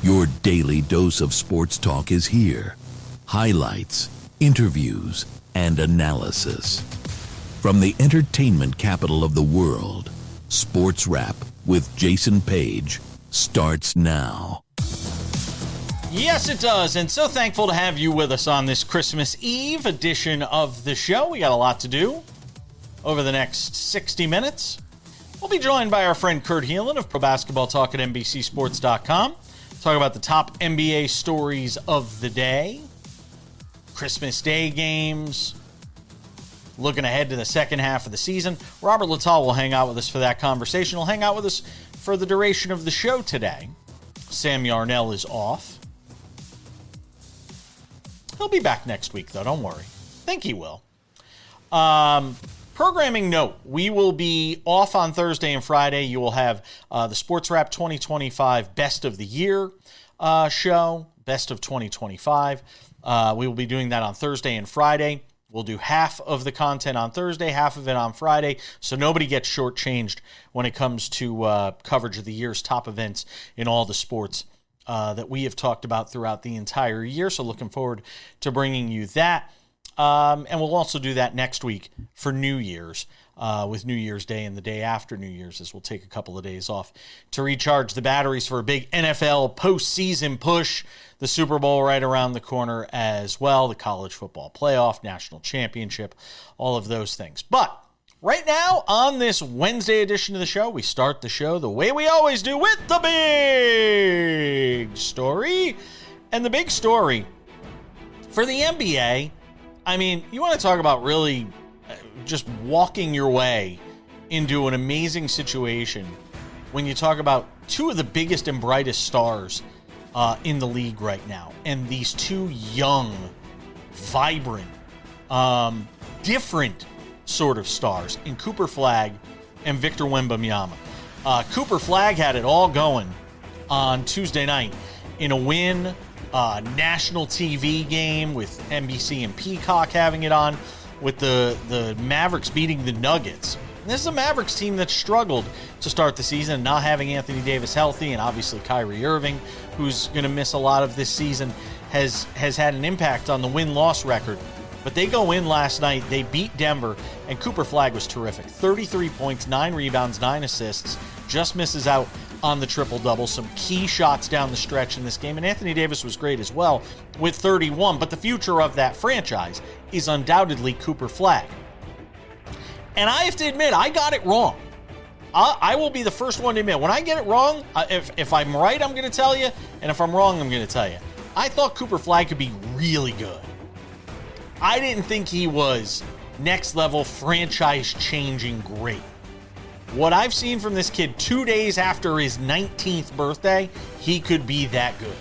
Your daily dose of sports talk is here. Highlights, interviews, and analysis. From the entertainment capital of the world, SportsWrap with Jason Page starts now. Yes, it does, and so thankful to have you with us on this Christmas Eve edition of the show. We got a lot to do over the next 60 minutes. We'll be joined by our friend Kurt Helin of Pro Basketball Talk at NBCSports.com. Talk about the top NBA stories of the day, Christmas Day games, looking ahead to the second half of the season. Robert Littal will hang out with us for that conversation. He'll hang out with us for the duration of the show today. Sam Yarnell is off. He'll be back next week, though. Don't worry. Think he will. Programming note, we will be off on Thursday and Friday. You will have the SportsWrap 2025 Best of the Year show, Best of 2025. We will be doing that on Thursday and Friday. We'll do half of the content on Thursday, half of it on Friday, so nobody gets shortchanged when it comes to coverage of the year's top events in all the sports that we have talked about throughout the entire year. So looking forward to bringing you that. And we'll also do that next week for New Year's, with New Year's Day and the day after New Year's, as we'll take a couple of days off to recharge the batteries for a big NFL postseason push. The Super Bowl right around the corner as well, the college football playoff, national championship, all of those things. But right now, on this Wednesday edition of the show, we start the show the way we always do, with the big story. And the big story for the NBA, I mean, you want to talk about really just walking your way into an amazing situation when you talk about two of the biggest and brightest stars in the league right now. And these two young, vibrant, different sort of stars in Cooper Flagg and Victor Wembanyama. Cooper Flagg had it all going on Tuesday night in a win, national TV game with NBC and Peacock having it on, with the Mavericks beating the Nuggets. And this is a Mavericks team that struggled to start the season, not having Anthony Davis healthy, and obviously Kyrie Irving, who's going to miss a lot of this season, has had an impact on the win-loss record. But they go in last night, they beat Denver, and Cooper Flagg was terrific. 33 points, 9 rebounds, 9 assists, just misses out on the triple-double. Some key shots down the stretch in this game, and Anthony Davis was great as well with 31. But the future of that franchise is undoubtedly Cooper Flagg. And I have to admit, I got it wrong. I will be the first one to admit, when I get it wrong, if I'm right, I'm going to tell you, and if I'm wrong, I'm going to tell you. I thought Cooper Flagg could be really good. I didn't think he was next-level, franchise-changing great. What I've seen from this kid 2 days after his 19th birthday, he could be that good.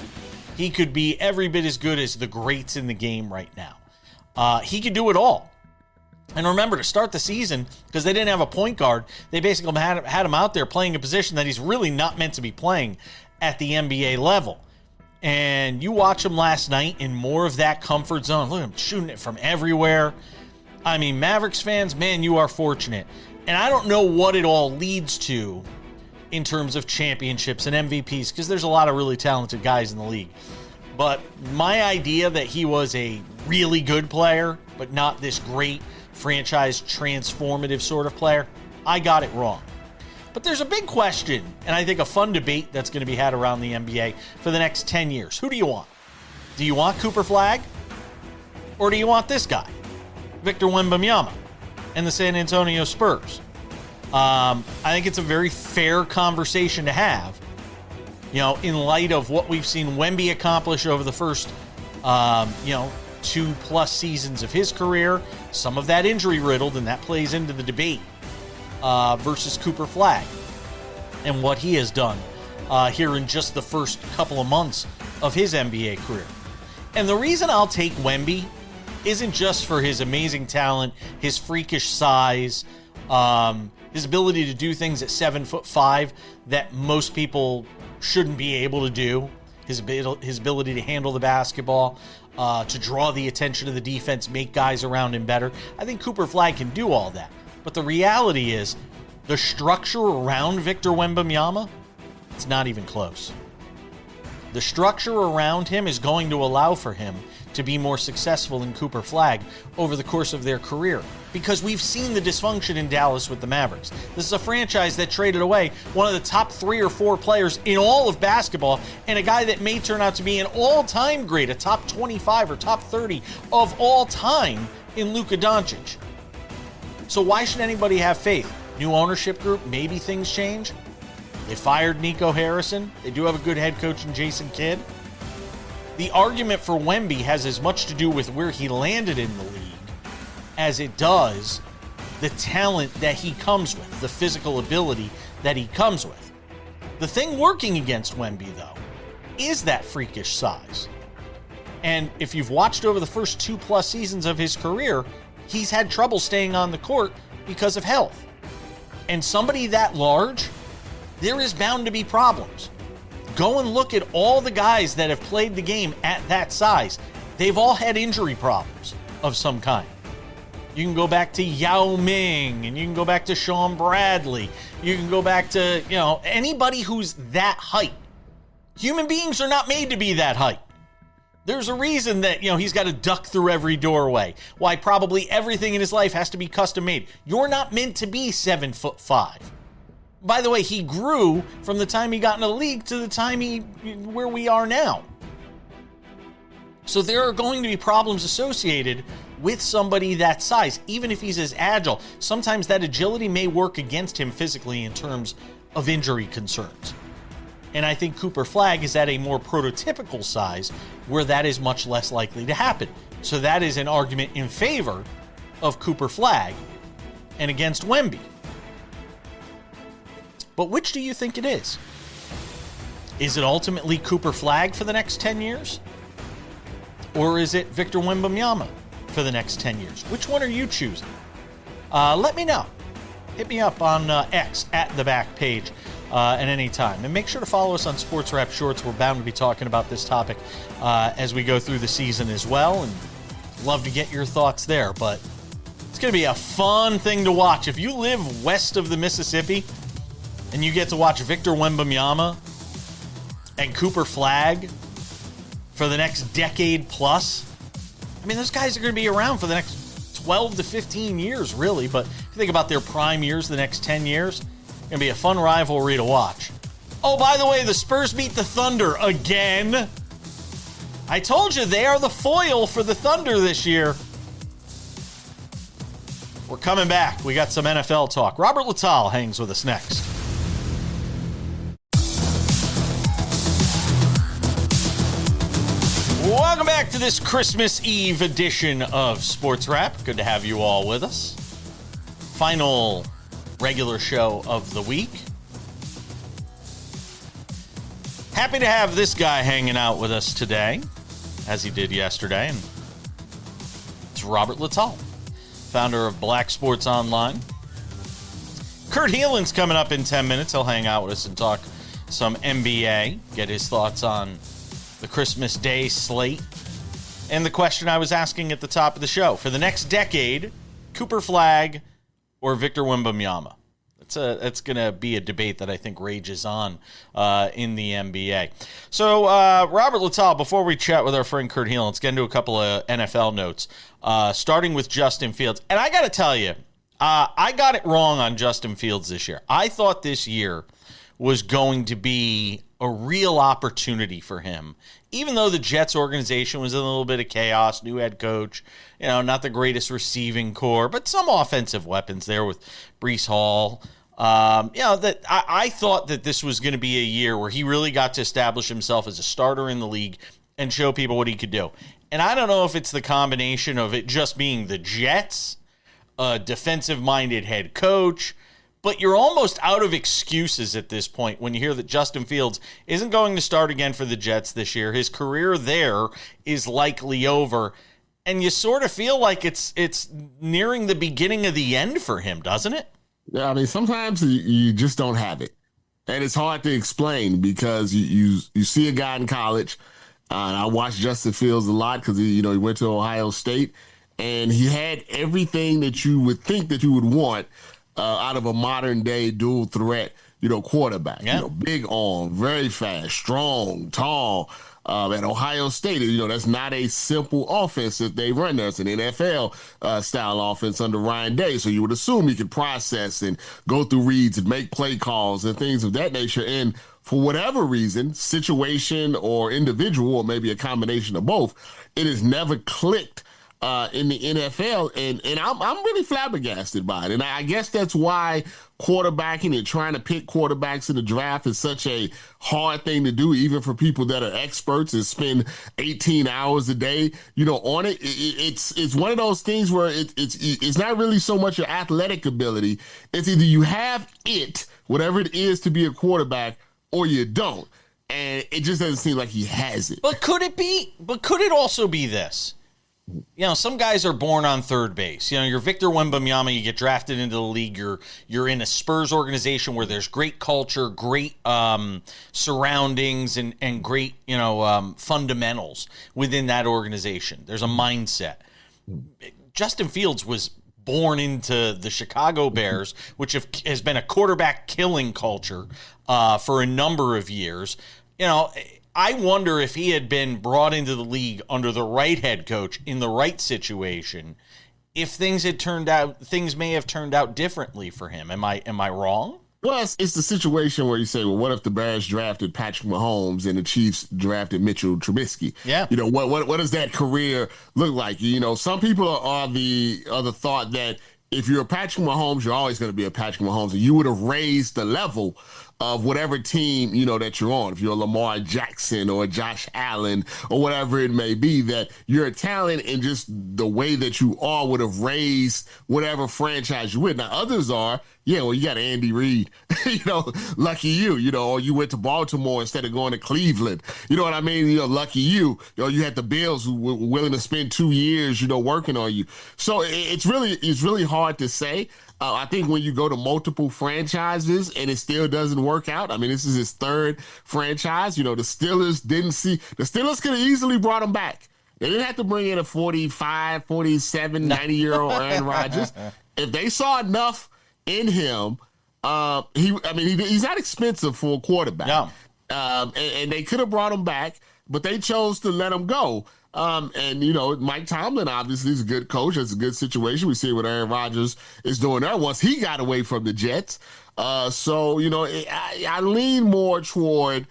He could be every bit as good as the greats in the game right now. He could do it all. And remember, to start the season, because they didn't have a point guard, they basically had him out there playing a position that he's really not meant to be playing at the NBA level. And you watch him last night in more of that comfort zone. Look at him shooting it from everywhere. I mean, Mavericks fans, man, you are fortunate. And I don't know what it all leads to in terms of championships and MVPs, because there's a lot of really talented guys in the league. But my idea that he was a really good player, but not this great franchise transformative sort of player, I got it wrong. But there's a big question, and I think a fun debate that's going to be had around the NBA for the next 10 years. Who do you want? Do you want Cooper Flagg? Or do you want this guy, Victor Wembanyama, and the San Antonio Spurs? I think it's a very fair conversation to have, you know, in light of what we've seen Wemby accomplish over the first, 2+ seasons of his career. Some of that injury-riddled, and that plays into the debate, versus Cooper Flagg and what he has done here in just the first couple of months of his NBA career. And the reason I'll take Wemby isn't just for his amazing talent, his freakish size, his ability to do things at 7'5" that most people shouldn't be able to do, his ability to handle the basketball, to draw the attention of the defense, make guys around him better. I think Cooper Flagg can do all that. But the reality is, the structure around Victor Wembanyama, it's not even close. The structure around him is going to allow for him to be more successful than Cooper Flagg over the course of their career, because we've seen the dysfunction in Dallas with the Mavericks. This is a franchise that traded away one of the top 3 or 4 players in all of basketball, and a guy that may turn out to be an all-time great, a top 25 or top 30 of all time in Luka Doncic. So why should anybody have faith? New ownership group, maybe things change. They fired Nico Harrison. They do have a good head coach in Jason Kidd. The argument for Wemby has as much to do with where he landed in the league as it does the talent that he comes with, the physical ability that he comes with. The thing working against Wemby, though, is that freakish size. And if you've watched over the first 2+ seasons of his career, he's had trouble staying on the court because of health. And somebody that large, there is bound to be problems. Go and look at all the guys that have played the game at that size. They've all had injury problems of some kind. You can go back to Yao Ming, and you can go back to Sean Bradley. You can go back to, anybody who's that height. Human beings are not made to be that height. There's a reason that, he's got to duck through every doorway. Why probably everything in his life has to be custom made. You're not meant to be 7'5". By the way, he grew from the time he got into the league to the time where we are now. So there are going to be problems associated with somebody that size, even if he's as agile. Sometimes that agility may work against him physically in terms of injury concerns. And I think Cooper Flagg is at a more prototypical size where that is much less likely to happen. So that is an argument in favor of Cooper Flagg and against Wemby. But which do you think it is? Is it ultimately Cooper Flagg for the next 10 years? Or is it Victor Wembanyama for the next 10 years? Which one are you choosing? Let me know. Hit me up on X at the back page at any time. And make sure to follow us on SportsWrap Shorts. We're bound to be talking about this topic as we go through the season as well. And love to get your thoughts there. But it's going to be a fun thing to watch. If you live west of the Mississippi and you get to watch Victor Wembanyama and Cooper Flagg for the next decade plus, I mean, those guys are going to be around for the next 12 to 15 years, really. But if you think about their prime years, the next 10 years, it's going to be a fun rivalry to watch. Oh, by the way, the Spurs beat the Thunder again. I told you they are the foil for the Thunder this year. We're coming back. We got some NFL talk. Robert Littal hangs with us next. Welcome back to this Christmas Eve edition of Sports Wrap. Good to have you all with us. Final regular show of the week. Happy to have this guy hanging out with us today, as he did yesterday. And it's Robert Littal, founder of Black Sports Online. Kurt Helin's coming up in 10 minutes. He'll hang out with us and talk some NBA, get his thoughts on the Christmas Day slate, and the question I was asking at the top of the show. For the next decade, Cooper Flagg or Victor Wembanyama? That's going to be a debate that I think rages on in the NBA. So, Robert Littal, before we chat with our friend Kurt Helin, let's get into a couple of NFL notes, starting with Justin Fields. And I got to tell you, I got it wrong on Justin Fields this year. I thought this year was going to be a real opportunity for him, even though the Jets organization was in a little bit of chaos, new head coach, not the greatest receiving core, but some offensive weapons there with Breece Hall. That I thought that this was going to be a year where he really got to establish himself as a starter in the league and show people what he could do. And I don't know if it's the combination of it just being the Jets, a defensive-minded head coach, but you're almost out of excuses at this point when you hear that Justin Fields isn't going to start again for the Jets this year. His career there is likely over, and you sort of feel like it's nearing the beginning of the end for him, doesn't it? Yeah, I mean, sometimes you just don't have it, and it's hard to explain because you see a guy in college, and I watched Justin Fields a lot because he went to Ohio State, and he had everything that you would think that you would want out of a modern day dual threat. quarterback. Yeah. Big arm, very fast, strong, tall. At Ohio State, that's not a simple offense that they run there. It's an NFL style offense under Ryan Day. So you would assume he could process and go through reads and make play calls and things of that nature. And for whatever reason, situation or individual, or maybe a combination of both, it has never clicked in the NFL, and I'm really flabbergasted by it. And I guess that's why quarterbacking and trying to pick quarterbacks in the draft is such a hard thing to do, even for people that are experts and spend 18 hours a day, on it. It's one of those things where it's not really so much your athletic ability. It's either you have it, whatever it is, to be a quarterback, or you don't. And it just doesn't seem like he has it. But could it also be this? Some guys are born on third base. You're Victor Wembanyama, you get drafted into the league, you're in a Spurs organization where there's great culture, great surroundings, and great, fundamentals within that organization. There's a mindset. Justin Fields was born into the Chicago Bears, which has been a quarterback killing culture for a number of years. I wonder if he had been brought into the league under the right head coach in the right situation, if things may have turned out differently for him. Am I wrong? Well, it's the situation where you say, well, what if the Bears drafted Patrick Mahomes and the Chiefs drafted Mitchell Trubisky? Yeah. What does that career look like? Some people are the thought that if you're a Patrick Mahomes, you're always going to be a Patrick Mahomes, and you would have raised the level of whatever team, that you're on. If you're a Lamar Jackson or a Josh Allen or whatever it may be, that you're a talent and just the way that you are would have raised whatever franchise you're with. Now, others are, you got Andy Reid, lucky you, or you went to Baltimore instead of going to Cleveland. You know what I mean? Lucky you. You had the Bills who were willing to spend 2 years, working on you. So it's really hard to say. I think when you go to multiple franchises and it still doesn't work out, I mean, this is his third franchise. The Steelers could have easily brought him back. They didn't have to bring in a 45, 47, 90-year-old Aaron Rodgers. If they saw enough in him, he's not expensive for a quarterback. No. And they could have brought him back, but they chose to let him go. Mike Tomlin obviously is a good coach. It's a good situation. We see what Aaron Rodgers is doing there once he got away from the Jets. I lean more toward,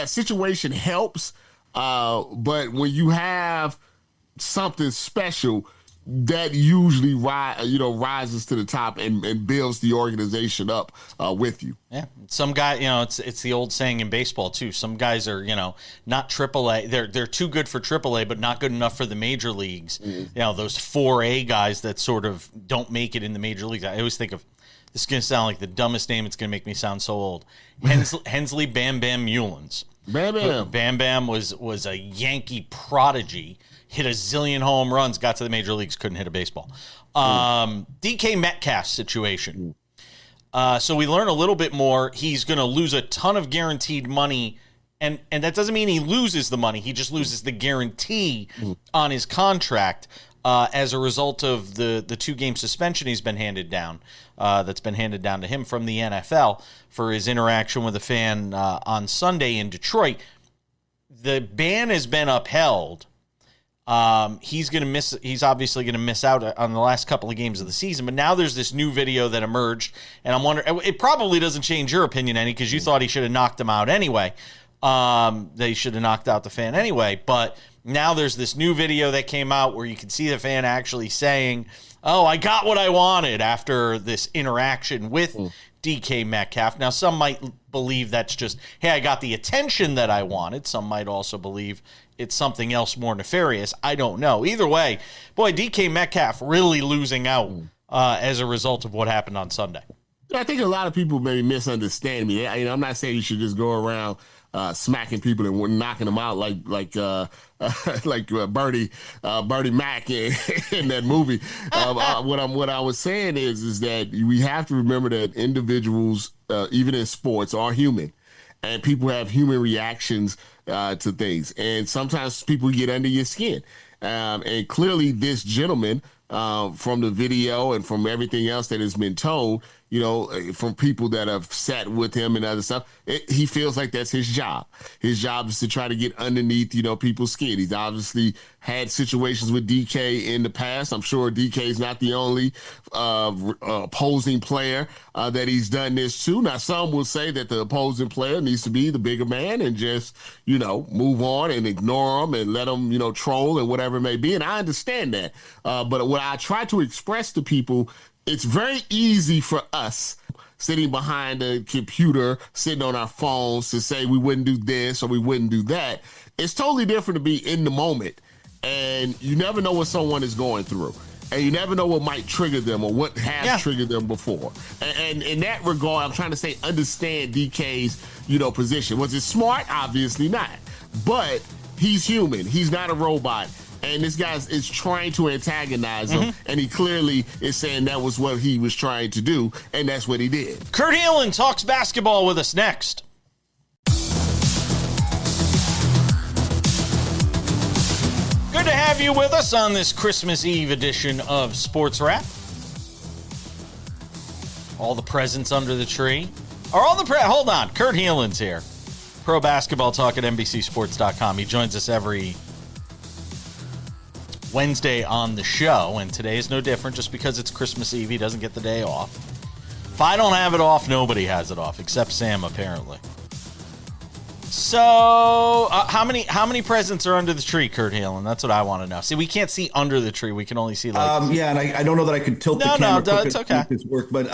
situation helps. But when you have something special, that usually rises to the top and builds the organization up with you. Yeah, some guy, it's the old saying in baseball too. Some guys are, not AAA. They're too good for AAA, but not good enough for the major leagues. Mm-hmm. Those 4A guys that sort of don't make it in the major leagues. I always think of, this is going to sound like the dumbest name. It's going to make me sound so old. Hensley Bam Bam Mullins. Bam Bam. Bam Bam was a Yankee prodigy. Hit a zillion home runs, got to the major leagues, couldn't hit a baseball. DK Metcalf situation. So we learn a little bit more. He's going to lose a ton of guaranteed money, and that doesn't mean he loses the money. He just loses the guarantee on his contract as a result of the 2-game suspension he's been handed down. That's been handed down to him from the NFL for his interaction with a fan on Sunday in Detroit. The ban has been upheld. He's obviously going to miss out on the last couple of games of the season, but now there's this new video that emerged, and I'm wondering, it probably doesn't change your opinion any, because you thought he should have knocked him out anyway. They should have knocked out the fan anyway, but now there's this new video that came out where you can see the fan actually saying, "Oh, I got what I wanted," after this interaction with DK Metcalf. Now, some might believe that's just, hey, I got the attention that I wanted. Some might also believe it's something else more nefarious. I don't know. Either way, boy, DK Metcalf really losing out as a result of what happened on Sunday. I think a lot of people may misunderstand me. I'm not saying you should just go around smacking people and knocking them out like Bernie Mac in that movie. What I was saying is that we have to remember that individuals, even in sports, are human, and people have human reactions to things, and sometimes people get under your skin. And clearly, this gentleman, from the video and from everything else that has been told, from people that have sat with him and other stuff, he feels like that's his job. His job is to try to get underneath, people's skin. He's obviously had situations with DK in the past. I'm sure DK is not the only opposing player that he's done this to. Now, some will say that the opposing player needs to be the bigger man and just, move on and ignore him and let him, troll and whatever it may be. And I understand that. But what I try to express to people, it's very easy for us sitting behind a computer, sitting on our phones to say we wouldn't do this or we wouldn't do that. It's totally different to be in the moment. And you never know what someone is going through. And you never know what might trigger them or what has triggered them before. And in that regard, I'm trying to say understand DK's, position. Was it smart? Obviously not. But he's human. He's not a robot. And this guy is trying to antagonize him, and he clearly is saying that was what he was trying to do, and that's what he did. Kurt Helin talks basketball with us next. Good to have you with us on this Christmas Eve edition of SportsWrap. All the presents under the tree. Hold on, Kurt Helin's here. Pro basketball talk at NBCSports.com. He joins us every Wednesday on the show, and today is no different. Just because it's Christmas Eve, he doesn't get the day off. If I don't have it off, nobody has it off, except Sam, apparently. So, how many presents are under the tree, Kurt Helin? That's what I want to know. See, we can't see under the tree. We can only see like. Yeah, and I don't know that I could tilt the camera. No, it's okay. This work, but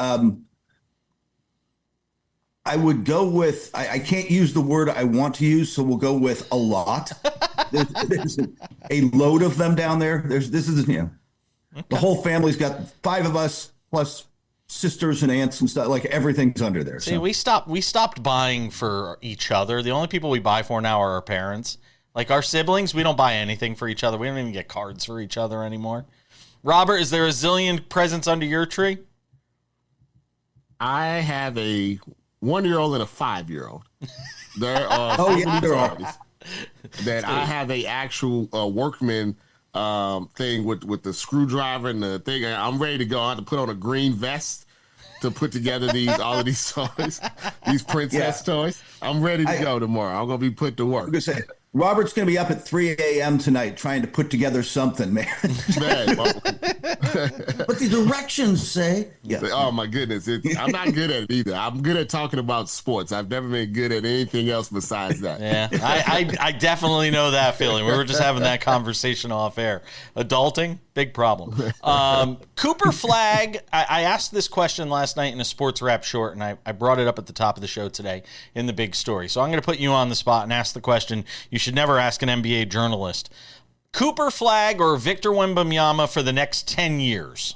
I would go with. I can't use the word I want to use, so we'll go with a lot. There's a load of them down there. The whole family's got 5 of us plus sisters and aunts and stuff. Like everything's under there. See, we stopped buying for each other. The only people we buy for now are our parents. Like our siblings, we don't buy anything for each other. We don't even get cards for each other anymore. Robert, is there a zillion presents under your tree? I have a 1-year-old and a 5-year-old. There are there are. That I have a actual workman thing with the screwdriver and the thing. I'm ready to go. I have to put on a green vest to put together all of these toys, these princess toys. I'm ready to go tomorrow. I'm gonna be put to work. I'm gonna say, Robert's going to be up at 3 a.m. tonight trying to put together something, man. But the directions say. Yeah. Oh, my goodness. I'm not good at it either. I'm good at talking about sports. I've never been good at anything else besides that. Yeah, I definitely know that feeling. We were just having that conversation off air. Adulting, big problem. Cooper Flagg, I asked this question last night in a Sports Wrap short, and I brought it up at the top of the show today in the big story. So I'm going to put you on the spot and ask the question you should never ask an NBA journalist. Cooper Flagg or Victor Wembanyama for the next 10 years?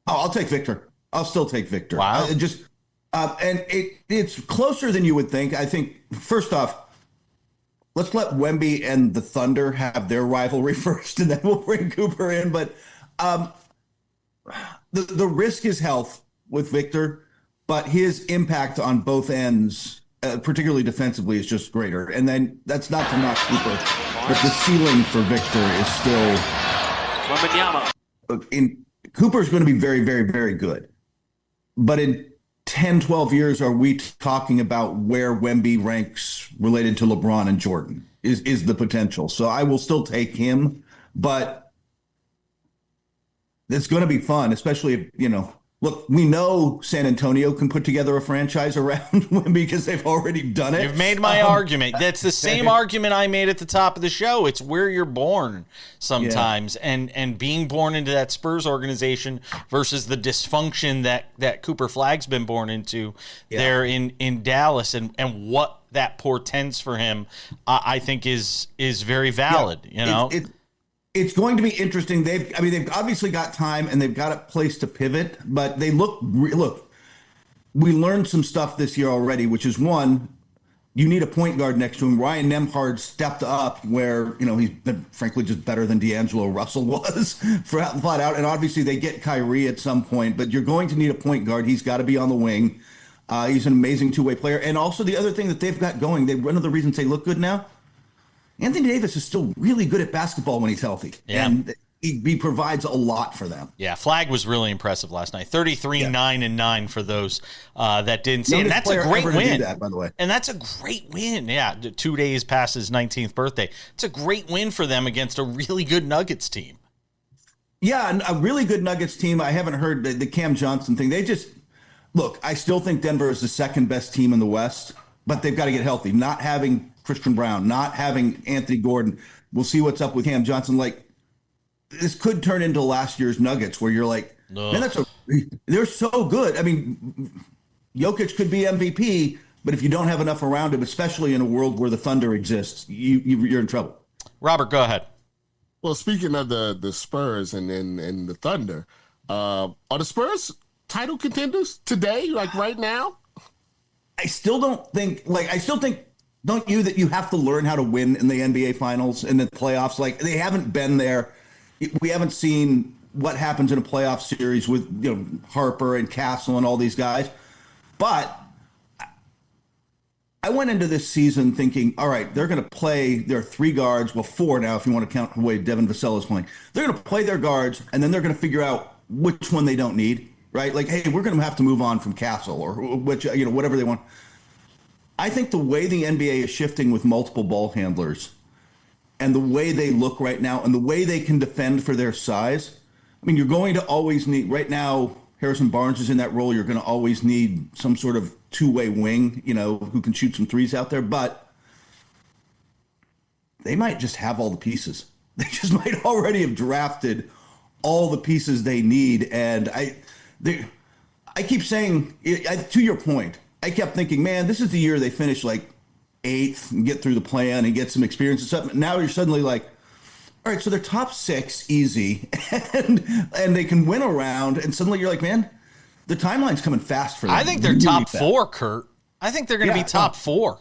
Oh, I'll take Victor. I'll still take Victor. Wow. And it's closer than you would think. I think, first off, let's let Wemby and the Thunder have their rivalry first, and then we'll bring Cooper in. But the risk is health with Victor, but his impact on both ends, particularly defensively, is just greater. And then that's not to knock Cooper, but the ceiling for Victor is still. Wembanyama. Cooper's going to be very, very, very good. But in 10, 12 years, are we talking about where Wemby ranks related to LeBron and Jordan is the potential. So I will still take him, but it's going to be fun, especially if, look, we know San Antonio can put together a franchise around Wemby because they've already done it. You've made my argument. That's the same argument I made at the top of the show. It's where you're born sometimes, and being born into that Spurs organization versus the dysfunction that Cooper Flagg's been born into there in Dallas, and what that portends for him, I think is very valid. It's going to be interesting. They've obviously got time and they've got a place to pivot, but they look. We learned some stuff this year already, which is one, you need a point guard next to him. Ryan Nembhard stepped up where, he's been frankly just better than D'Angelo Russell was flat out. And obviously they get Kyrie at some point, but you're going to need a point guard. He's got to be on the wing. He's an amazing two-way player. And also the other thing that they've got going, one of the reasons they look good now, Anthony Davis is still really good at basketball when he's healthy. Yeah. And he provides a lot for them. Yeah, Flagg was really impressive last night. 33-9-9 for those that didn't see it. And that's a great win. That, by the way. And that's a great win. Yeah, 2 days past his 19th birthday. It's a great win for them against a really good Nuggets team. Yeah, and a really good Nuggets team. I haven't heard the Cam Johnson thing. They just look. I still think Denver is the second best team in the West, but they've got to get healthy. Not having Christian Brown, not having Anthony Gordon. We'll see what's up with Cam Johnson. Like, this could turn into last year's Nuggets, where you're like, man, they're so good. I mean, Jokic could be MVP, but if you don't have enough around him, especially in a world where the Thunder exists, you're in trouble. Robert, go ahead. Well, speaking of the Spurs and the Thunder, are the Spurs title contenders today, like right now? I still think, don't you, that you have to learn how to win in the NBA Finals and the playoffs? Like, they haven't been there. We haven't seen what happens in a playoff series with Harper and Castle and all these guys. But I went into this season thinking, all right, they're going to play their three guards, well, four now if you want to count the way Devin Vassell is playing. They're going to play their guards, and then they're going to figure out which one they don't need, right? Like, hey, we're going to have to move on from Castle or which, whatever they want. I think the way the NBA is shifting with multiple ball handlers and the way they look right now and the way they can defend for their size, I mean, you're going to always need, right now, Harrison Barnes is in that role. You're going to always need some sort of two-way wing, who can shoot some threes out there. But they might just have all the pieces. They just might already have drafted all the pieces they need. And I keep saying, to your point, I kept thinking, man, this is the year they finish like 8th and get through the plan and get some experience and stuff. Now you're suddenly like, all right, so they're top 6 easy and they can win around. And suddenly you're like, man, the timeline's coming fast for them. I think they're top 4, Kurt. I think they're going to be top 4.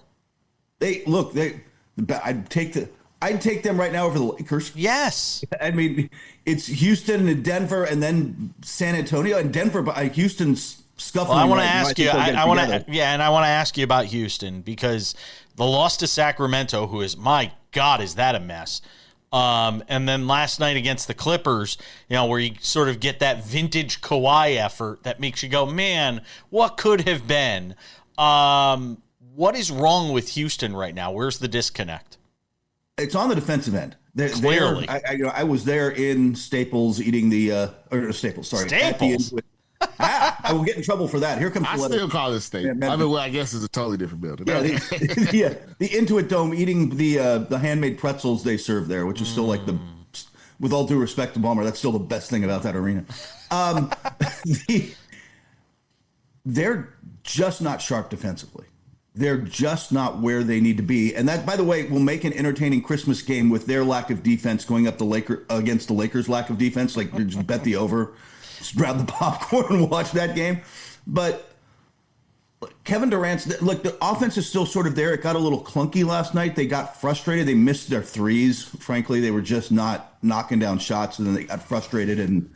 I'd take them right now over the Lakers. Yes. I mean, it's Houston and Denver and then San Antonio and Denver, but Houston's scuffling. Well, I want to ask you. I want to ask you about Houston because the loss to Sacramento, who is, my God, is that a mess? And then last night against the Clippers, where you sort of get that vintage Kawhi effort that makes you go, man, what could have been? What is wrong with Houston right now? Where's the disconnect? It's on the defensive end. Clearly. I was there in Staples eating Staples. Staples. I will get in trouble for that. Here comes I still call it Staples. I guess it's a totally different building. Yeah, the Intuit Dome, eating the handmade pretzels they serve there, which is still like with all due respect to Ballmer, that's still the best thing about that arena. They're just not sharp defensively. They're just not where they need to be. And that, by the way, will make an entertaining Christmas game with their lack of defense going up against the Lakers' lack of defense. Like, just bet the over. Just grab the popcorn and watch that game. But Kevin Durant's, the offense is still sort of there. It got a little clunky last night. They got frustrated. They missed their threes. Frankly, they were just not knocking down shots, and then they got frustrated and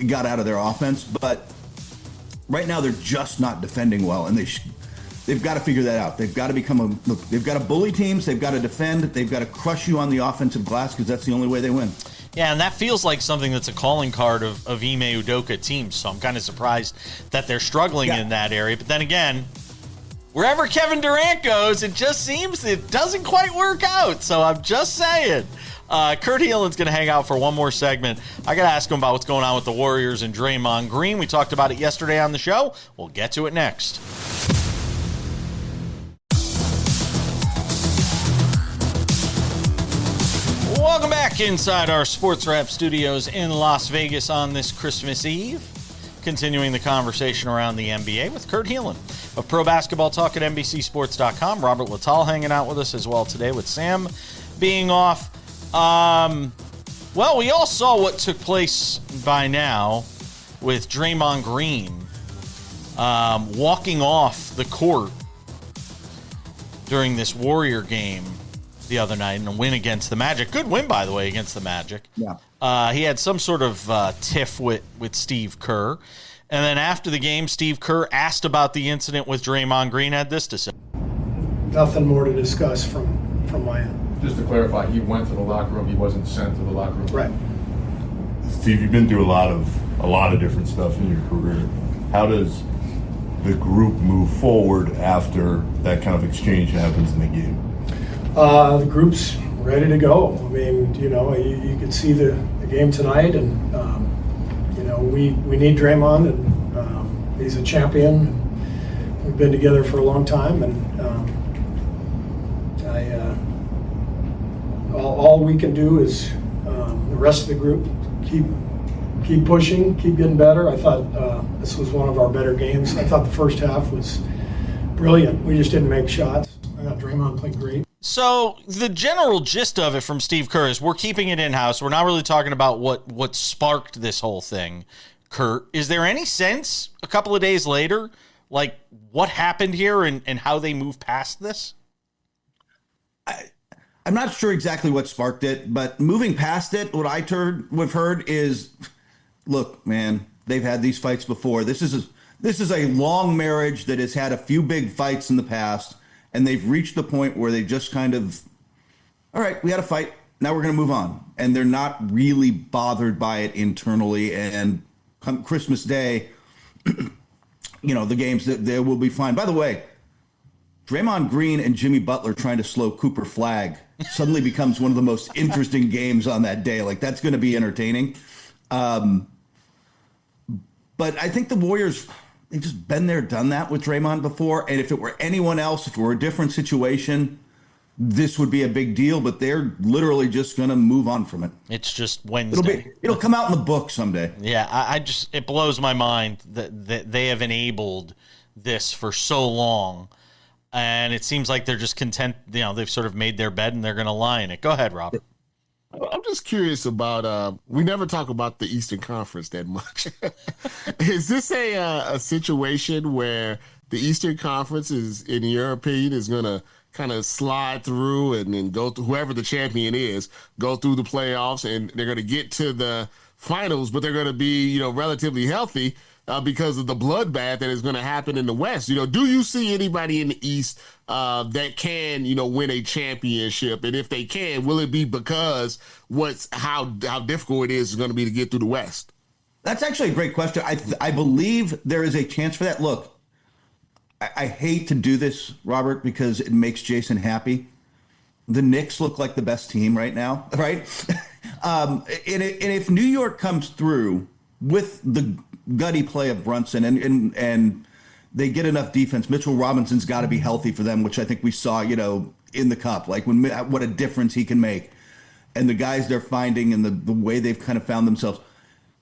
got out of their offense. But right now, they're just not defending well, and they've got to figure that out. They've got to they've got to bully teams. They've got to defend. They've got to crush you on the offensive glass because that's the only way they win. Yeah, and that feels like something that's a calling card of Ime Udoka teams, so I'm kind of surprised that they're struggling in that area. But then again, wherever Kevin Durant goes, it just seems it doesn't quite work out, so I'm just saying. Kurt Helin's going to hang out for one more segment. I got to ask him about what's going on with the Warriors and Draymond Green. We talked about it yesterday on the show. We'll get to it next. Welcome back inside our SportsWrap studios in Las Vegas on this Christmas Eve. Continuing the conversation around the NBA with Kurt Helin of Pro Basketball Talk at NBCSports.com. Robert Littal hanging out with us as well today with Sam being off. Well, we all saw what took place by now with Draymond Green walking off the court during this Warrior game the other night in a win against the Magic. Good win, by the way, against the Magic. Yeah. He had some sort of tiff with Steve Kerr. And then after the game, Steve Kerr asked about the incident with Draymond Green, had this to say. Nothing more to discuss from my end. Just to clarify, he went to the locker room. He wasn't sent to the locker room. Right. Steve, you've been through a lot of different stuff in your career. How does the group move forward after that kind of exchange happens in the game? The group's ready to go. I mean, you could see the game tonight, and we need Draymond, and he's a champion. And we've been together for a long time, and all we can do is the rest of the group keep pushing, keep getting better. I thought this was one of our better games. I thought the first half was brilliant. We just didn't make shots. I thought Draymond played great. So the general gist of it from Steve Kerr is we're keeping it in-house. We're not really talking about what sparked this whole thing. Kurt, is there any sense a couple of days later, like what happened here and how they move past this? I'm not sure exactly what sparked it, but moving past it, what we've heard is, look, man, they've had these fights before. This is a long marriage that has had a few big fights in the past, and they've reached the point where they just kind of, all right, we had a fight, now we're going to move on. And they're not really bothered by it internally. And come Christmas Day, the games, they will be fine. By the way, Draymond Green and Jimmy Butler trying to slow Cooper Flagg suddenly becomes one of the most interesting games on that day. Like, that's going to be entertaining. But I think the Warriors, they've just been there, done that with Draymond before. And if it were anyone else, if it were a different situation, this would be a big deal. But they're literally just going to move on from it. It's just Wednesday. It'll come out in the book someday. Yeah, it blows my mind that they have enabled this for so long. And it seems like they're just content. They've sort of made their bed and they're going to lie in it. Go ahead, Robert. I'm just curious about, we never talk about the Eastern Conference that much. Is this a situation where the Eastern Conference is, in your opinion, is going to kind of slide through and then go to whoever the champion is, go through the playoffs, and they're going to get to the finals, but they're going to be, relatively healthy because of the bloodbath that is going to happen in the West? Do you see anybody in the East that can, win a championship? And if they can, will it be because how difficult it is going to be to get through the West? That's actually a great question. I believe there is a chance for that. Look, I hate to do this, Robert, because it makes Jason happy. The Knicks look like the best team right now, right? And if New York comes through with the gutty play of Brunson and they get enough defense, Mitchell Robinson's got to be healthy for them, which I think we saw, in the cup, like what a difference he can make, and the guys they're finding and the way they've kind of found themselves.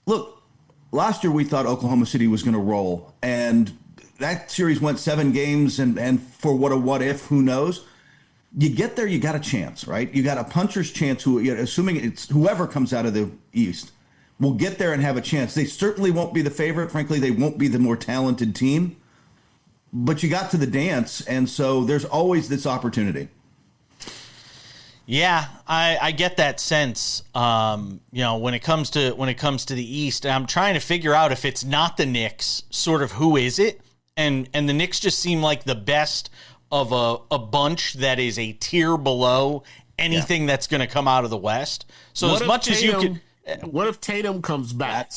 Look, last year we thought Oklahoma City was going to roll, and that series went 7 games, and for what if, who knows? You get there, you got a chance, right? You got a puncher's chance, assuming it's whoever comes out of the East will get there and have a chance. They certainly won't be the favorite. Frankly, they won't be the more talented team. But you got to the dance, and so there's always this opportunity. Yeah, I get that sense. When it comes to the East, I'm trying to figure out if it's not the Knicks, sort of who is it? And the Knicks just seem like the best of a bunch that is a tier below anything that's going to come out of the West. So what as much Tatum, as you can. What if Tatum comes back?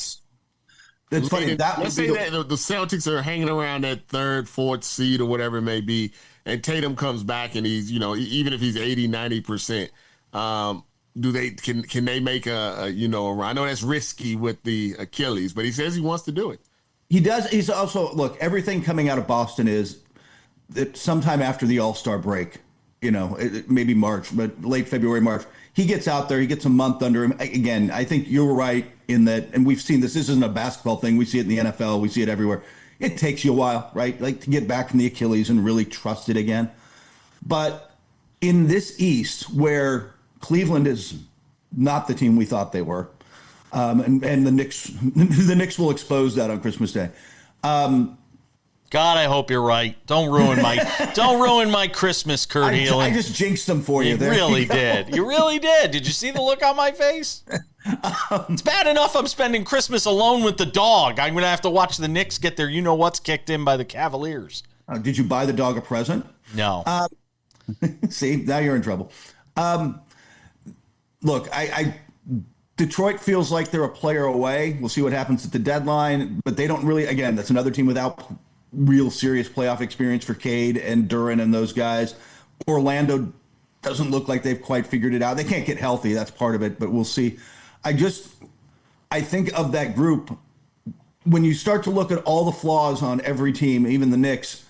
That's funny. Let's say that the Celtics are hanging around that 3rd, 4th seed or whatever it may be, and Tatum comes back and he's, even if he's 80, 90%, can they make a run? I know that's risky with the Achilles, but he says he wants to do it. He does. He's also, look, everything coming out of Boston is that sometime after the All-Star break, maybe March, but late February, March, he gets out there, he gets a month under him. Again, I think you're right in that, and we've seen this isn't a basketball thing. We see it in the NFL. We see it everywhere. It takes you a while, right? Like to get back from the Achilles and really trust it again. But in this East, where Cleveland is not the team we thought they were, and the Knicks will expose that on Christmas Day. God, I hope you're right. Don't ruin my Christmas, Kurt Helin. I just jinxed them for you. You really did. You really did. Did you see the look on my face? It's bad enough I'm spending Christmas alone with the dog. I'm going to have to watch the Knicks get their you-know-what's kicked in by the Cavaliers. Did you buy the dog a present? No. See, now you're in trouble. Look, Detroit feels like they're a player away. We'll see what happens at the deadline, but they don't really, again, that's another team without real serious playoff experience for Cade and Duran and those guys. Orlando doesn't look like they've quite figured it out. They can't get healthy. That's part of it, but we'll see. I think of that group, when you start to look at all the flaws on every team, even the Knicks,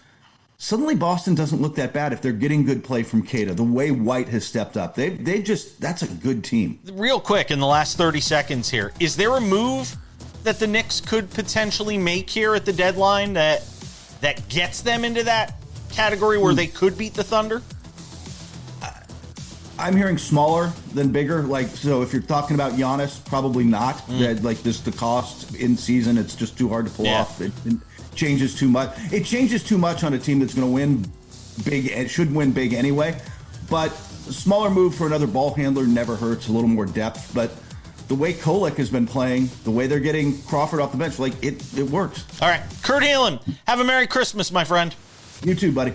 suddenly Boston doesn't look that bad if they're getting good play from Cada. The way White has stepped up, that's a good team. Real quick, in the last 30 seconds here, is there a move that the Knicks could potentially make here at the deadline that gets them into that category where they could beat the Thunder? I'm hearing smaller than bigger. Like, so if you're talking about Giannis, probably not. Like, just the cost in season, it's just too hard to pull off. It changes too much. It changes too much on a team that's going to win big. It should win big anyway. But a smaller move for another ball handler never hurts. A little more depth. But the way Kolek has been playing, the way they're getting Crawford off the bench, like it works. All right, Kurt Helin, have a Merry Christmas, my friend. You too, buddy.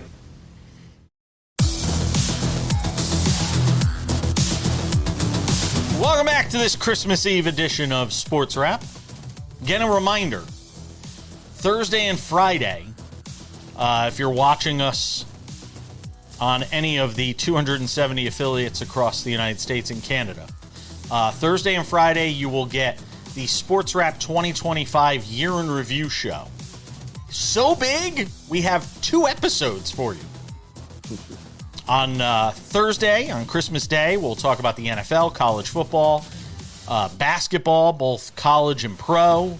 Welcome back to this Christmas Eve edition of Sports Wrap. Again, a reminder, Thursday and Friday, if you're watching us on any of the 270 affiliates across the United States and Canada, Thursday and Friday, you will get the Sports Wrap 2025 Year in Review show. So big, we have 2 episodes for you. On Thursday, on Christmas Day, we'll talk about the NFL, college football, basketball, both college and pro,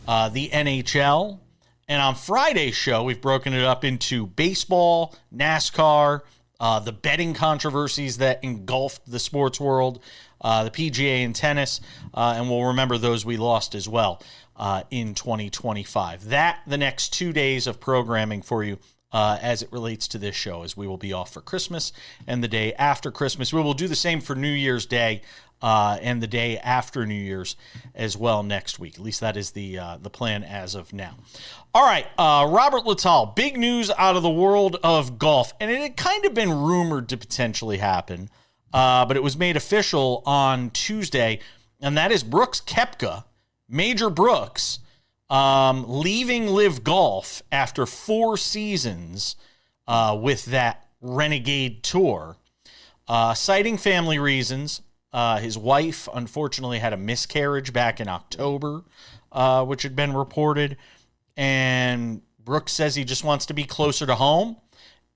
the NHL. And on Friday's show, we've broken it up into baseball, NASCAR, the betting controversies that engulfed the sports world, the PGA and tennis, and we'll remember those we lost as well in 2025. The next 2 days of programming for you as it relates to this show, as we will be off for Christmas and the day after Christmas. We will do the same for New Year's Day and the day after New Year's as well next week. At least that is the plan as of now. All right, Robert Littal, big news out of the world of golf, and it had kind of been rumored to potentially happen, but it was made official on Tuesday, and that is Brooks Koepka, Major Brooks, leaving Live Golf after 4 seasons with that Renegade Tour, citing family reasons. His wife, unfortunately, had a miscarriage back in October, which had been reported, and Brooks says he just wants to be closer to home,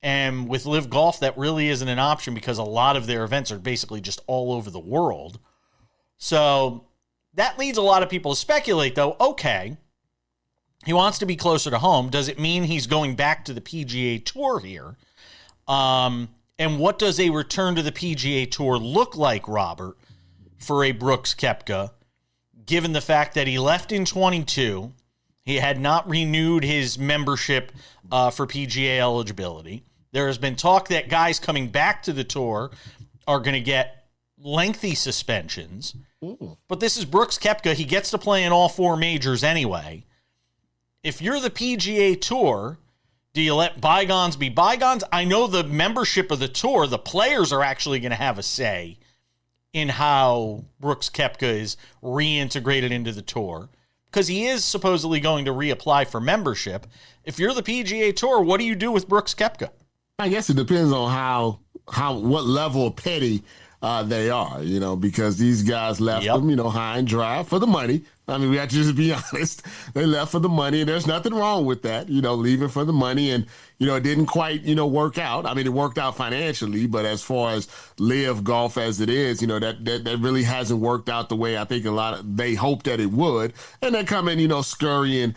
and with Live Golf, that really isn't an option because a lot of their events are basically just all over the world. So that leads a lot of people to speculate, though, okay, he wants to be closer to home. Does it mean he's going back to the PGA Tour here? And what does a return to the PGA Tour look like, Robert, for a Brooks Koepka, given the fact that he left in 22, he had not renewed his membership for PGA eligibility. There has been talk that guys coming back to the tour are going to get lengthy suspensions. Ooh. But this is Brooks Koepka. He gets to play in all 4 majors anyway. If you're the PGA Tour, do you let bygones be bygones? I know the membership of the tour, the players are actually going to have a say in how Brooks Koepka is reintegrated into the tour because he is supposedly going to reapply for membership. If you're the PGA Tour, what do you do with Brooks Koepka? I guess it depends on what level of petty they are, because these guys left them, high and dry for the money. I mean, we have to just be honest. They left for the money, and there's nothing wrong with that, leaving for the money. And, it didn't quite, work out. I mean, it worked out financially, but as far as Live Golf as it is, that really hasn't worked out the way I think they hoped that it would. And they're coming, scurrying,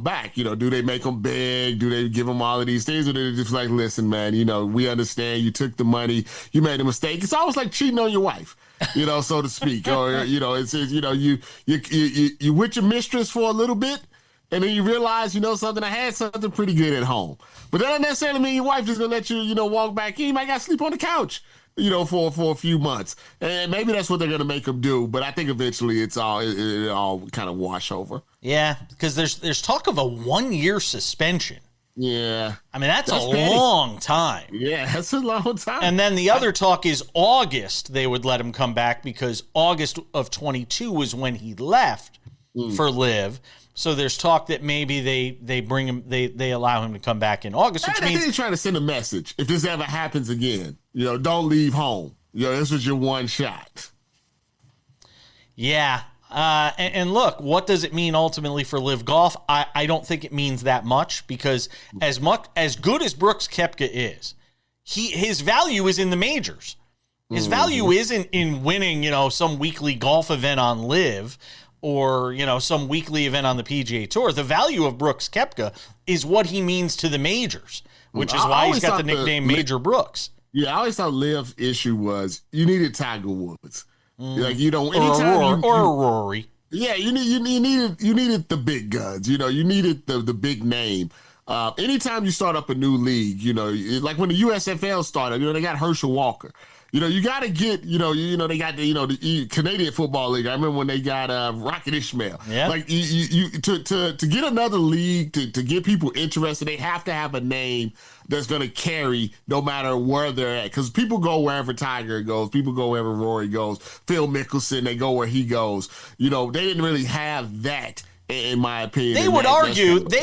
back. Do they make them big? Do they give them all of these things? Or they're just like, listen, man, we understand you took the money, you made a mistake. It's almost like cheating on your wife. So to speak, or, it's, you with your mistress for a little bit, and then you realize, something, I had something pretty good at home. But that doesn't necessarily mean your wife just gonna let you, walk back in. You might gotta sleep on the couch, for a few months. And maybe that's what they're gonna make them do. But I think eventually it all kind of wash over. Yeah, because there's talk of a 1-year suspension. Yeah. I mean, that's a petty. long time. Yeah, that's a long time. And then the other talk is August, they would let him come back because August of 22 was when he left for Live. So there's talk that maybe they bring him, they allow him to come back in August, which means he's trying to send a message. If this ever happens again, don't leave home. This was your one shot. Yeah. And look, what does it mean ultimately for Live Golf? I don't think it means that much because as good as Brooks Koepka is, his value is in the majors. His value isn't in winning, some weekly golf event on Live or, some weekly event on the PGA Tour. The value of Brooks Koepka is what he means to the majors, which is why he's got the nickname Major Brooks. Yeah, I always thought Liv's issue was you needed Tiger Woods. Like or a Rory. Yeah, you needed the big guns. You needed the big name. Anytime you start up a new league, like when the USFL started, they got Herschel Walker. You got to get, they got the Canadian Football League. I remember when they got Rocket Ishmael. Yeah. Like to get another league to get people interested, they have to have a name that's going to carry no matter where they're at. Because people go wherever Tiger goes. People go wherever Rory goes. Phil Mickelson, they go where he goes. They didn't really have that. In my opinion, they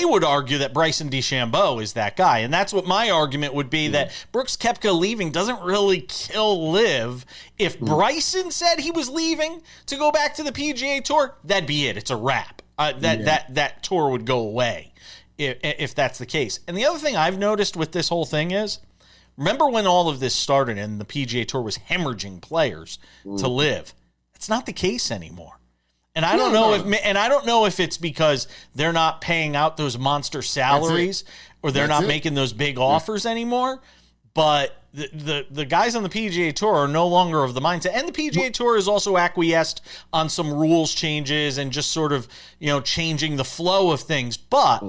would argue that Bryson DeChambeau is that guy, and that's what my argument would be. That Brooks Koepka leaving doesn't really kill Live. If Bryson said he was leaving to go back to the PGA Tour, that'd be it. It's a wrap. That tour would go away if that's the case. And the other thing I've noticed with this whole thing is, remember when all of this started and the PGA Tour was hemorrhaging players to Live? It's not the case anymore. And I don't know if it's because they're not paying out those monster salaries or they're not making those big offers anymore. But the guys on the PGA Tour are no longer of the mindset. And the PGA Tour has also acquiesced on some rules changes and just sort of, changing the flow of things. But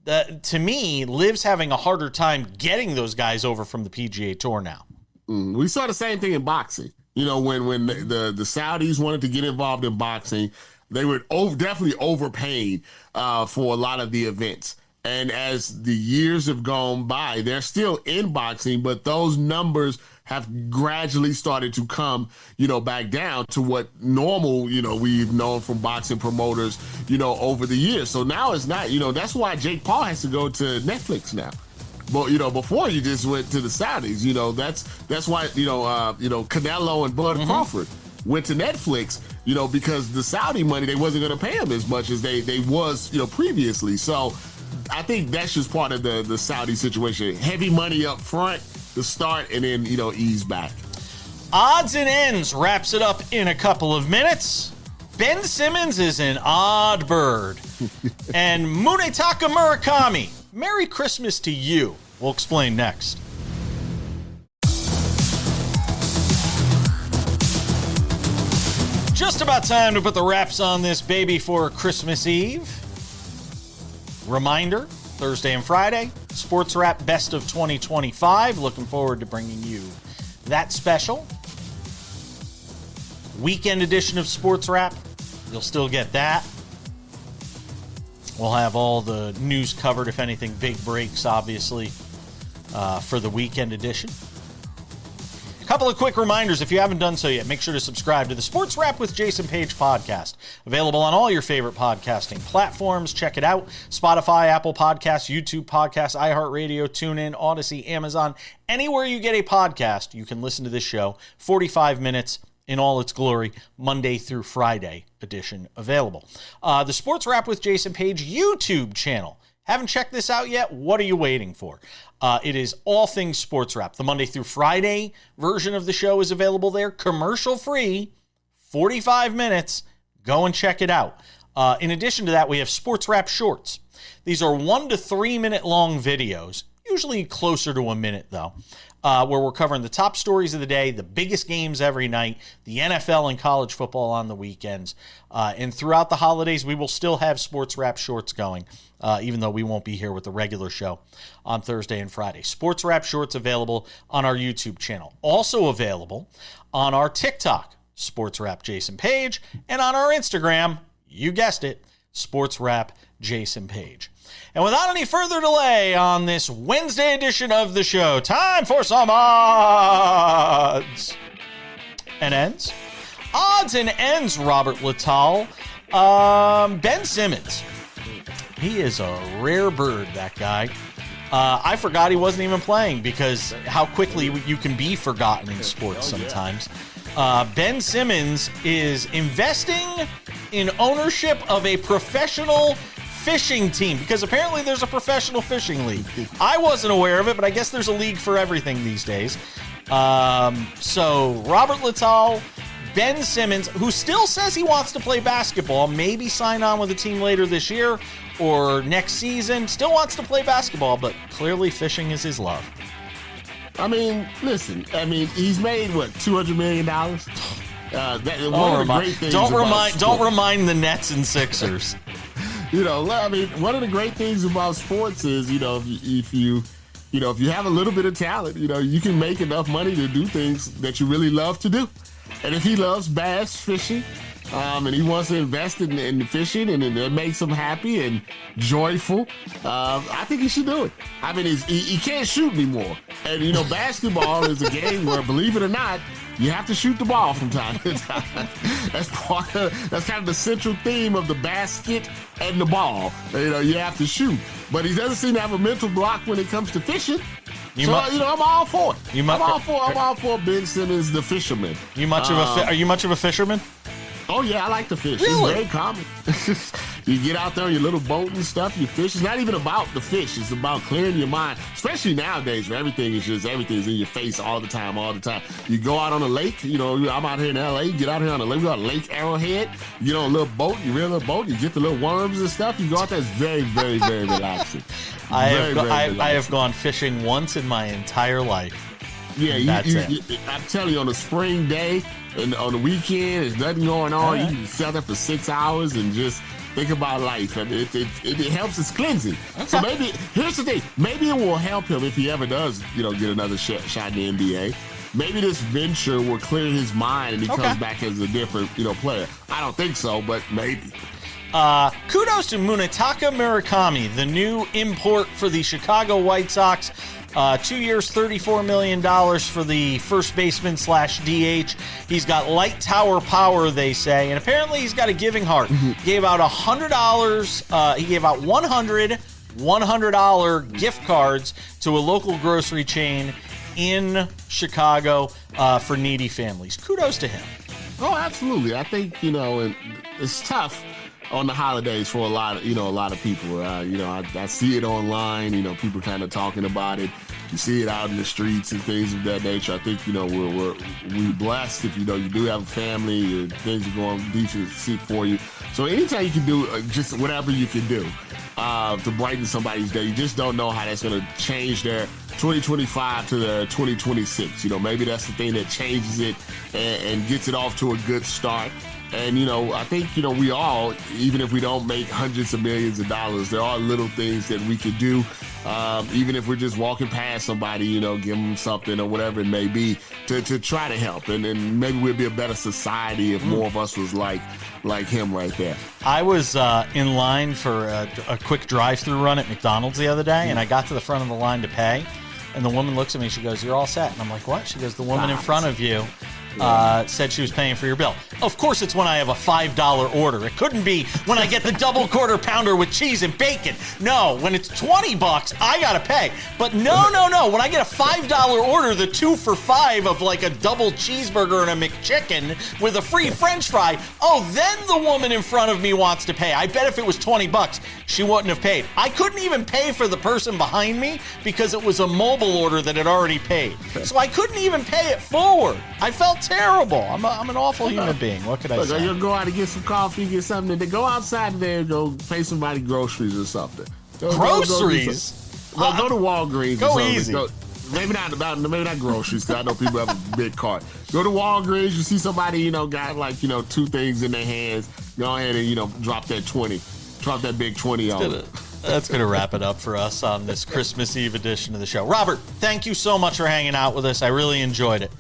to me, Liv's having a harder time getting those guys over from the PGA Tour now. We saw the same thing in boxing. When the Saudis wanted to get involved in boxing, they were definitely overpaying for a lot of the events. And as the years have gone by, they're still in boxing, but those numbers have gradually started to come, back down to what normal, we've known from boxing promoters, over the years. So now it's not, that's why Jake Paul has to go to Netflix now. But before you just went to the Saudis, that's why Canelo and Bud Crawford went to Netflix, because the Saudi money, they wasn't going to pay them as much as they was previously. So I think that's just part of the Saudi situation. Heavy money up front to start, and then ease back. Odds and Ends wraps it up in a couple of minutes. Ben Simmons is an odd bird, and Munetaka Murakami. Merry Christmas to you. We'll explain next. Just about time to put the wraps on this baby for Christmas Eve. Reminder, Thursday and Friday, SportsWrap Best of 2025. Looking forward to bringing you that special. Weekend edition of SportsWrap. You'll still get that. We'll have all the news covered if anything big breaks, obviously, for the weekend edition. A couple of quick reminders. If you haven't done so yet, make sure to subscribe to the Sports Wrap with Jason Page podcast. Available on all your favorite podcasting platforms. Check it out. Spotify, Apple Podcasts, YouTube Podcasts, iHeartRadio, TuneIn, Odyssey, Amazon. Anywhere you get a podcast, you can listen to this show. 45 minutes in all its glory, Monday through Friday edition available. The Sports Wrap with Jason Page YouTube channel. Haven't checked this out yet? What are you waiting for? It is all things Sports Wrap. The Monday through Friday version of the show is available there, commercial free, 45 minutes. Go and check it out. In addition to that, we have Sports Wrap Shorts. These are 1 to 3 minute long videos, usually closer to a minute though. Where we're covering the top stories of the day, the biggest games every night, the NFL and college football on the weekends. And throughout the holidays, we will still have Sports Wrap Shorts going, even though we won't be here with the regular show on Thursday and Friday. Sports Wrap Shorts available on our YouTube channel. Also available on our TikTok, Sports Wrap Jason Page, and on our Instagram, you guessed it, SportsWrap Jason Page. And without any further delay on this Wednesday edition of the show, time for some odds and ends. Odds and ends, Robert Littal. Ben Simmons. He is a rare bird, that guy. I forgot he wasn't even playing because how quickly you can be forgotten in sports sometimes. Ben Simmons is investing in ownership of a professional fishing team because apparently there's a professional fishing league. I wasn't aware of it, but I guess there's a league for everything these days. So Robert Littal, Ben Simmons, who still says he wants to play basketball, maybe sign on with a team later this year or next season, still wants to play basketball, but clearly fishing is his love. I mean, listen, he's made, what, $200 million? Don't remind the Nets and Sixers. One of the great things about sports is, if you have a little bit of talent, you can make enough money to do things that you really love to do. And if he loves bass fishing, and he wants to invest in fishing and it makes him happy and joyful, I think he should do it. I mean, he can't shoot anymore. And, basketball is a game where, believe it or not, you have to shoot the ball from time to time. That's kind of the central theme of the basket and the ball. You have to shoot. But he doesn't seem to have a mental block when it comes to fishing. I'm all for it. I'm all for Ben Simmons, the fisherman. Are you much of a fisherman? Oh, yeah, I like to fish. Really? It's very common. You get out there on your little boat and stuff, you fish. It's not even about the fish. It's about clearing your mind, especially nowadays where everything's in your face all the time. You go out on a lake. I'm out here in L.A. You get out here on a lake. We got Lake Arrowhead. You get on a little boat. You reel a boat. You get the little worms and stuff. You go out there. It's very, very, very relaxing. I have gone fishing once in my entire life. Yeah, I'm telling you, on a spring day and on the weekend, there's nothing going on. You can sit there for 6 hours and just think about life. And it helps. It's cleansing. Okay. So here's the thing. Maybe it will help him if he ever does, get another shot in the NBA. Maybe this venture will clear his mind and he comes back as a different, player. I don't think so, but maybe. Kudos to Munetaka Murakami, the new import for the Chicago White Sox. 2 years, $34 million for the first baseman / DH. He's got light tower power, they say, and apparently he's got a giving heart. He gave out $100. He gave out 100 $100 gift cards to a local grocery chain in Chicago for needy families. Kudos to him. Oh, absolutely. I think, it's tough on the holidays for a lot of people. I see it online, people kind of talking about it. You see it out in the streets and things of that nature. I think, we're blessed if, you do have a family, things are going decent for you. So anytime you can do just whatever you can do to brighten somebody's day, you just don't know how that's going to change their 2025 to their 2026. Maybe that's the thing that changes it and gets it off to a good start. And, I think, we all, even if we don't make hundreds of millions of dollars, there are little things that we could do, even if we're just walking past somebody, give them something or whatever it may be to try to help. And maybe we'd be a better society if more of us was like him right there. I was in line for a quick drive-through run at McDonald's the other day, and I got to the front of the line to pay. And the woman looks at me, she goes, "You're all set." And I'm like, "What?" She goes, "The woman in front of you said she was paying for your bill." Of course, it's when I have a $5 order. It couldn't be when I get the double quarter pounder with cheese and bacon. No, when it's $20, I gotta pay. But no. When I get a $5 order, the 2 for $5 of like a double cheeseburger and a McChicken with a free French fry, then the woman in front of me wants to pay. I bet if it was $20, she wouldn't have paid. I couldn't even pay for the person behind me because it was a mobile order that had already paid. So I couldn't even pay it forward. I felt terrible. I'm an awful human being. What could I say? You'll go out and get some coffee, get something. Then go outside there and go pay somebody groceries or something. Groceries? Go to Walgreens. Go or something. easy. Maybe not groceries, because I know people have a big cart. Go to Walgreens. You see somebody, got like 2 things in their hands. Go ahead and drop that 20. Drop that big 20 on it. That's going to wrap it up for us on this Christmas Eve edition of the show. Robert, thank you so much for hanging out with us. I really enjoyed it.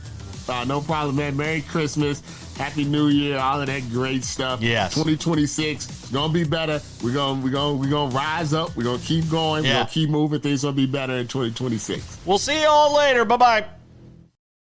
No problem, man. Merry Christmas. Happy New Year, all of that great stuff. Yes. 2026 is gonna be better. We're gonna rise up. We're gonna keep going. We're gonna keep moving. Things gonna be better in 2026. We'll see you all later. Bye-bye.